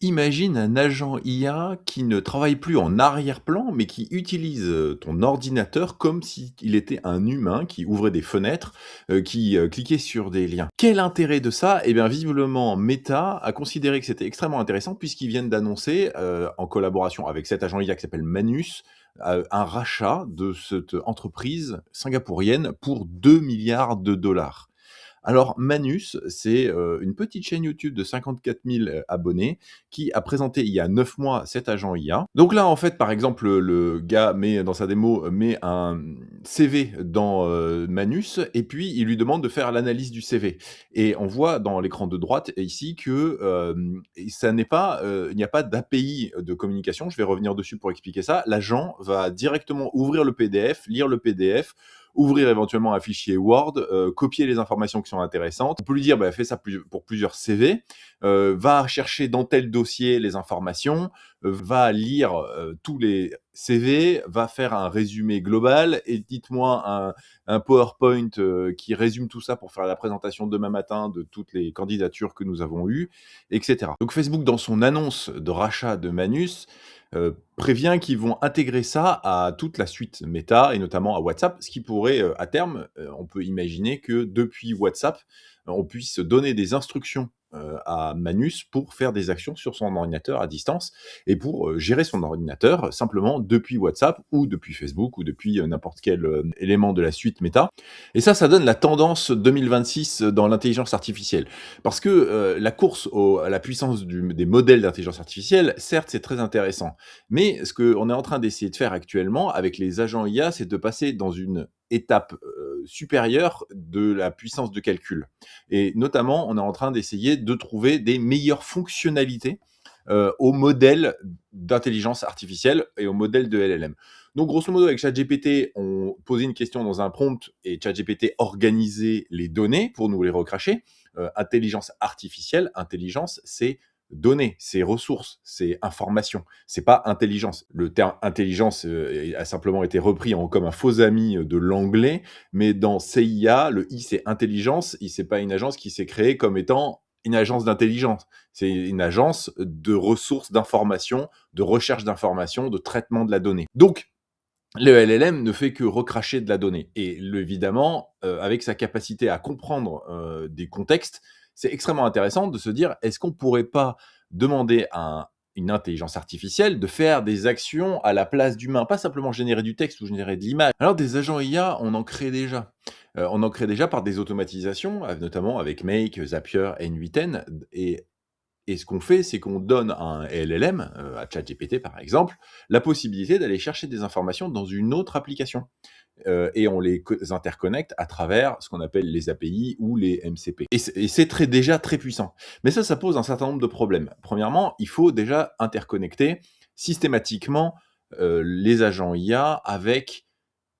Imagine un agent IA qui ne travaille plus en arrière-plan, mais qui utilise, ton ordinateur comme s'il était un humain qui ouvrait des fenêtres, qui cliquait sur des liens. Quel intérêt de ça? Eh bien, visiblement, Meta a considéré que c'était extrêmement intéressant puisqu'ils viennent d'annoncer, en collaboration avec cet agent IA qui s'appelle Manus, un rachat de cette entreprise singapourienne pour 2 milliards de dollars. Alors Manus, c'est, une petite chaîne YouTube de 54 000 abonnés qui a présenté il y a 9 mois cet agent IA. Donc là, en fait, par exemple, le gars met dans sa démo, met un CV dans, Manus et puis il lui demande de faire l'analyse du CV et on voit dans l'écran de droite ici que, ça n'est pas, il n'y a pas d'API de communication. Je vais revenir dessus pour expliquer ça. L'agent va directement ouvrir le PDF, lire le PDF, ouvrir éventuellement un fichier Word, copier les informations qui sont intéressantes. On peut lui dire, bah, fais ça pour plusieurs CV, va chercher dans tel dossier les informations, va lire tous les CV, va faire un résumé global et dites-moi un PowerPoint qui résume tout ça pour faire la présentation demain matin de toutes les candidatures que nous avons eues, etc. Donc Facebook, dans son annonce de rachat de Manus, prévient qu'ils vont intégrer ça à toute la suite Meta et notamment à WhatsApp, ce qui pourrait, à terme, on peut imaginer que depuis WhatsApp, on puisse donner des instructions, à Manus pour faire des actions sur son ordinateur à distance et pour, gérer son ordinateur simplement depuis WhatsApp ou depuis Facebook ou depuis, n'importe quel, élément de la suite Meta et ça donne la tendance 2026 dans l'intelligence artificielle. Parce que, la course à la puissance des modèles d'intelligence artificielle, certes, c'est très intéressant. Mais ce qu'on est en train d'essayer de faire actuellement avec les agents IA, c'est de passer dans une étape, supérieure de la puissance de calcul. Et notamment, on est en train d'essayer de trouver des meilleures fonctionnalités, aux modèles d'intelligence artificielle et aux modèles de LLM. Donc grosso modo, avec ChatGPT, on posait une question dans un prompt et ChatGPT organisait les données pour nous les recracher. Intelligence artificielle, intelligence, c'est données, c'est ressources, c'est information. C'est pas intelligence. Le terme intelligence a simplement été repris comme un faux ami de l'anglais, mais dans CIA, le I c'est intelligence, c'est pas une agence qui s'est créée comme étant une agence d'intelligence. C'est une agence de ressources d'information, de recherche d'information, de traitement de la donnée. Donc, le LLM ne fait que recracher de la donnée et évidemment, avec sa capacité à comprendre, des contextes, c'est extrêmement intéressant de se dire: «Est-ce qu'on pourrait pas demander à une intelligence artificielle de faire des actions à la place d'humains?» Pas simplement générer du texte ou générer de l'image. Alors des agents IA, on en crée déjà. On en crée déjà par des automatisations, notamment avec Make, Zapier, N8N et ce qu'on fait, c'est qu'on donne à un LLM, à ChatGPT par exemple, la possibilité d'aller chercher des informations dans une autre application. Et on les interconnecte à travers ce qu'on appelle les API ou les MCP. Et c'est déjà très puissant. Mais ça pose un certain nombre de problèmes. Premièrement, il faut déjà interconnecter systématiquement les agents IA avec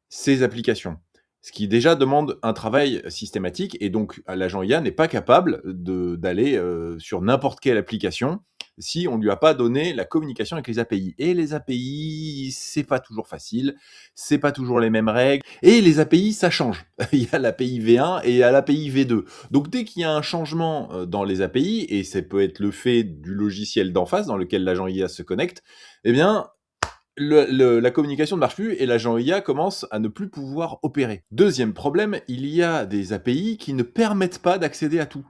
ces applications. Ce qui déjà demande un travail systématique et donc l'agent IA n'est pas capable d'aller, sur n'importe quelle application si on lui a pas donné la communication avec les API et les API, c'est pas toujours facile, c'est pas toujours les mêmes règles et les API, ça change. Il y a l'API V1 et il y a l'API V2. Donc dès qu'il y a un changement, dans les API et ça peut être le fait du logiciel d'en face dans lequel l'agent IA se connecte, eh bien, la communication ne marche plus et l'agent IA commence à ne plus pouvoir opérer. Deuxième problème, il y a des API qui ne permettent pas d'accéder à tout.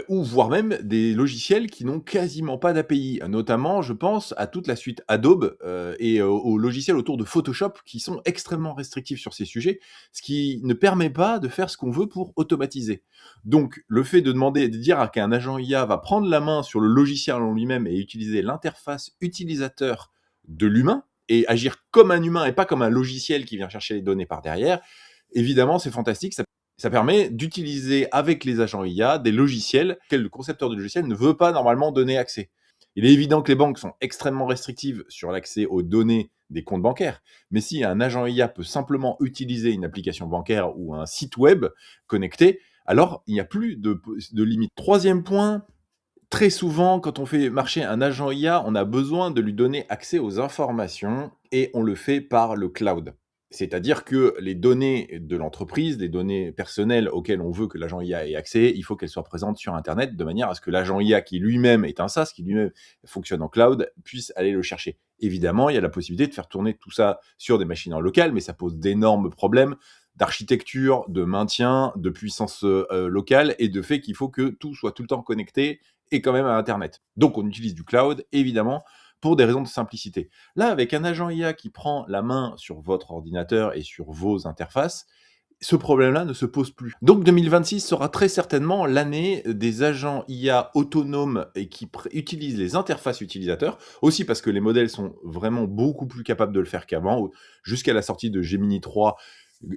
Ou voire même des logiciels qui n'ont quasiment pas d'API. Notamment, je pense à toute la suite Adobe, et aux logiciels autour de Photoshop qui sont extrêmement restrictifs sur ces sujets, ce qui ne permet pas de faire ce qu'on veut pour automatiser. Donc le fait de dire qu'un agent IA va prendre la main sur le logiciel en lui-même et utiliser l'interface utilisateur de l'humain et agir comme un humain et pas comme un logiciel qui vient chercher les données par derrière, évidemment, c'est fantastique. Ça permet d'utiliser avec les agents IA des logiciels auxquels le concepteur de logiciel ne veut pas normalement donner accès. Il est évident que les banques sont extrêmement restrictives sur l'accès aux données des comptes bancaires, mais si un agent IA peut simplement utiliser une application bancaire ou un site web connecté, alors il n'y a plus de limite. Troisième point, très souvent, quand on fait marcher un agent IA, on a besoin de lui donner accès aux informations et on le fait par le cloud. C'est-à-dire que les données de l'entreprise, les données personnelles auxquelles on veut que l'agent IA ait accès, il faut qu'elles soient présentes sur internet de manière à ce que l'agent IA qui lui-même est un SaaS, qui lui-même fonctionne en cloud, puisse aller le chercher. Évidemment, il y a la possibilité de faire tourner tout ça sur des machines en local, mais ça pose d'énormes problèmes d'architecture, de maintien, de puissance, locale et de fait qu'il faut que tout soit tout le temps connecté et quand même à internet. Donc on utilise du cloud, évidemment, pour des raisons de simplicité. Là, avec un agent IA qui prend la main sur votre ordinateur et sur vos interfaces, ce problème-là ne se pose plus. Donc 2026 sera très certainement l'année des agents IA autonomes et qui utilisent les interfaces utilisateurs, aussi parce que les modèles sont vraiment beaucoup plus capables de le faire qu'avant. Jusqu'à la sortie de Gemini 3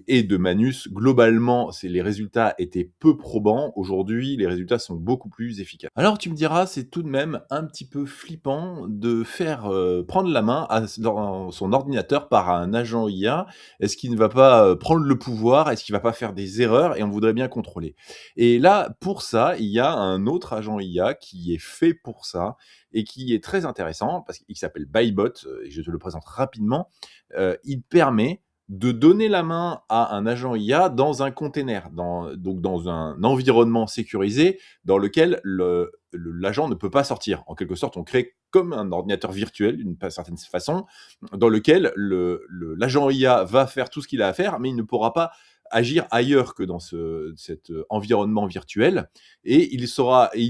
et de Manus, globalement, les résultats étaient peu probants. Aujourd'hui, les résultats sont beaucoup plus efficaces. Alors tu me diras, c'est tout de même un petit peu flippant de faire prendre la main dans son ordinateur par un agent IA. Est-ce qu'il ne va pas prendre le pouvoir? Est-ce qu'il ne va pas faire des erreurs? Et on voudrait bien contrôler. Et là, pour ça, il y a un autre agent IA qui est fait pour ça et qui est très intéressant parce qu'il s'appelle Bybot, et je te le présente rapidement. Il permet de donner la main à un agent IA dans un container, donc dans un environnement sécurisé dans lequel l'agent ne peut pas sortir. En quelque sorte, on crée comme un ordinateur virtuel, d'une certaine façon, dans lequel l'agent IA va faire tout ce qu'il a à faire, mais il ne pourra pas agir ailleurs que dans cet environnement virtuel, et il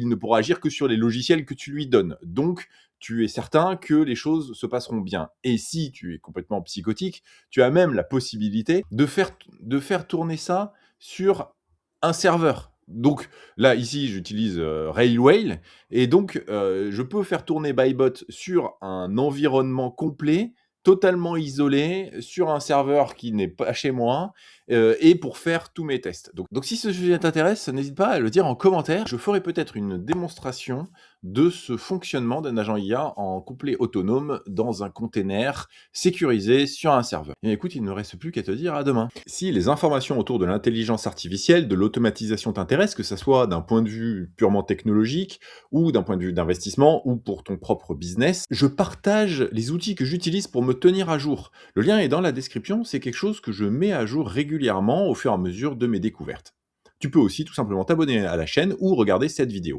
ne pourra agir que sur les logiciels que tu lui donnes. Donc, tu es certain que les choses se passeront bien. Et si tu es complètement psychotique, tu as même la possibilité de faire tourner ça sur un serveur. Donc là, ici, j'utilise Railwhale, et donc je peux faire tourner Bybot sur un environnement complet, totalement isolé, sur un serveur qui n'est pas chez moi, et pour faire tous mes tests. Donc si ce sujet t'intéresse, n'hésite pas à le dire en commentaire. Je ferai peut-être une démonstration de ce fonctionnement d'un agent IA en complet autonome dans un container sécurisé sur un serveur. Et écoute, il ne me reste plus qu'à te dire à demain. Si les informations autour de l'intelligence artificielle, de l'automatisation t'intéressent, que ça soit d'un point de vue purement technologique, ou d'un point de vue d'investissement, ou pour ton propre business, je partage les outils que j'utilise pour me tenir à jour. Le lien est dans la description, c'est quelque chose que je mets à jour régulièrement au fur et à mesure de mes découvertes. Tu peux aussi tout simplement t'abonner à la chaîne ou regarder cette vidéo.